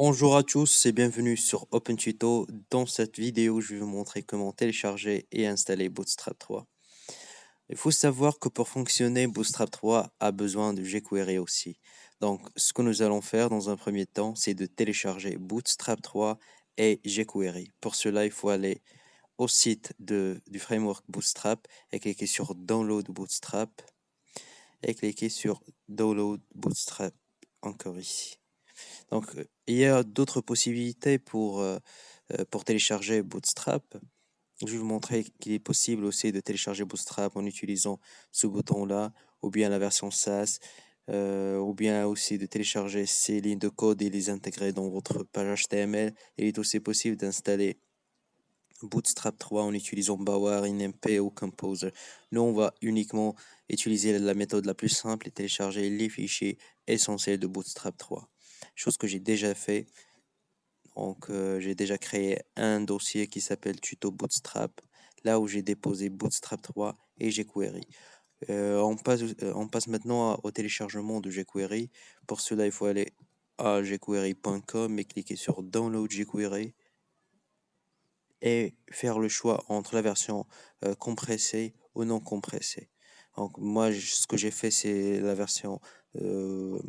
Bonjour à tous et bienvenue sur OpenTuto. Dans cette vidéo, je vais vous montrer comment télécharger et installer Bootstrap 3. Il faut savoir que pour fonctionner, Bootstrap 3 a besoin de jQuery aussi. Donc, ce que nous allons faire dans un premier temps, c'est de télécharger Bootstrap 3 et jQuery. Pour cela, il faut aller au site du framework Bootstrap et cliquer sur Download Bootstrap et cliquer sur Download Bootstrap encore ici. Donc, il y a d'autres possibilités pour télécharger Bootstrap. Je vais vous montrer qu'il est possible aussi de télécharger Bootstrap en utilisant ce bouton-là, ou bien la version SaaS, ou bien aussi de télécharger ces lignes de code et les intégrer dans votre page HTML. Il est aussi possible d'installer Bootstrap 3 en utilisant Bower, InMP ou Composer. Nous, on va uniquement utiliser la méthode la plus simple et télécharger les fichiers essentiels de Bootstrap 3. Chose que j'ai déjà fait. Donc, j'ai déjà créé un dossier qui s'appelle Tuto Bootstrap, là où j'ai déposé Bootstrap 3 et jQuery. On passe maintenant au téléchargement de jQuery. Pour cela, il faut aller à jQuery.com et cliquer sur Download jQuery et faire le choix entre la version compressée ou non compressée. Donc, moi, ce que j'ai fait, c'est la version euh,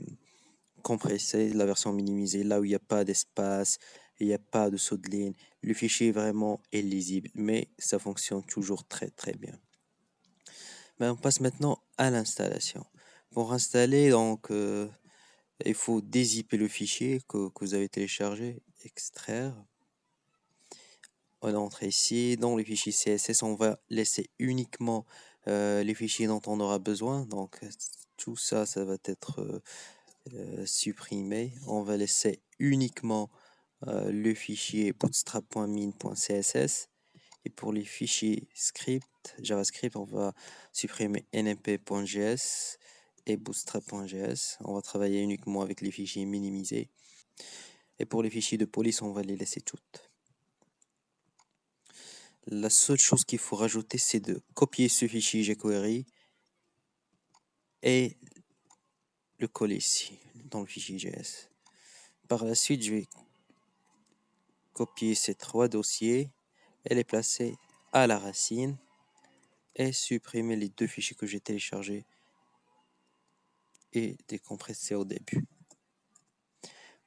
compressée, la version minimisée, là où il n'y a pas d'espace, il n'y a pas de saut de ligne. Le fichier vraiment est lisible, mais ça fonctionne toujours très très bien. Mais on passe maintenant à l'installation. Pour installer, donc, il faut dézipper le fichier que vous avez téléchargé, extraire. On entre ici, dans le fichier CSS, on va laisser uniquement les fichiers dont on aura besoin. Donc, tout ça, ça va être supprimé. On va laisser uniquement le fichier bootstrap.min.css. Et pour les fichiers script, JavaScript, on va supprimer nmp.js et bootstrap.js. On va travailler uniquement avec les fichiers minimisés. Et pour les fichiers de police, on va les laisser toutes. La seule chose qu'il faut rajouter, c'est de copier ce fichier jQuery et le coller ici, dans le fichier JS. Par la suite, je vais copier ces trois dossiers et les placer à la racine et supprimer les deux fichiers que j'ai téléchargés et décompressés au début.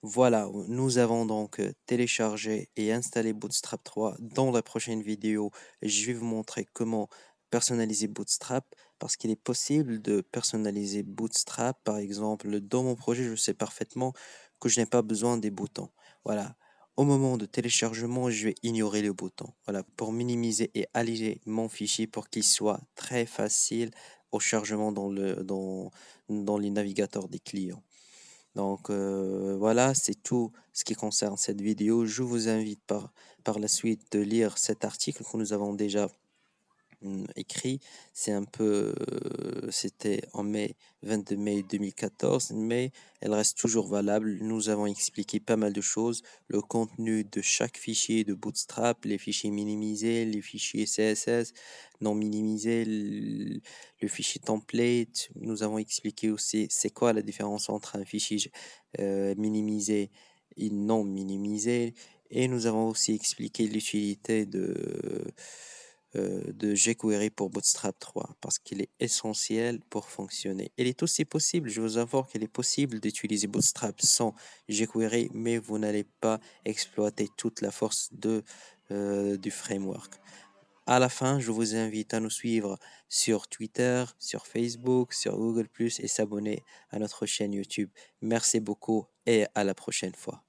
Voilà, nous avons donc téléchargé et installé Bootstrap 3. Dans la prochaine vidéo, je vais vous montrer comment personnaliser Bootstrap parce qu'il est possible de personnaliser Bootstrap. Par exemple, dans mon projet, je sais parfaitement que je n'ai pas besoin des boutons. Voilà. Au moment de téléchargement, je vais ignorer le bouton. Voilà, pour minimiser et alléger mon fichier pour qu'il soit très facile au chargement dans les navigateurs des clients. Donc voilà, c'est tout ce qui concerne cette vidéo. Je vous invite par la suite de lire cet article que nous avons déjà écrit. C'était en 22 mai 2014, mais elle reste toujours valable. Nous avons expliqué pas mal de choses, le contenu de chaque fichier de Bootstrap, les fichiers minimisés, les fichiers CSS non minimisés, le fichier template. Nous avons expliqué aussi c'est quoi la différence entre un fichier minimisé et non minimisé. Et nous avons aussi expliqué l'utilité de jQuery pour Bootstrap 3 parce qu'il est essentiel pour fonctionner. Il est aussi possible, je vous informe qu'il est possible d'utiliser Bootstrap sans jQuery, mais vous n'allez pas exploiter toute la force du framework. À la fin, je vous invite à nous suivre sur Twitter, sur Facebook, sur Google ⁇ et s'abonner à notre chaîne YouTube. Merci beaucoup et à la prochaine fois.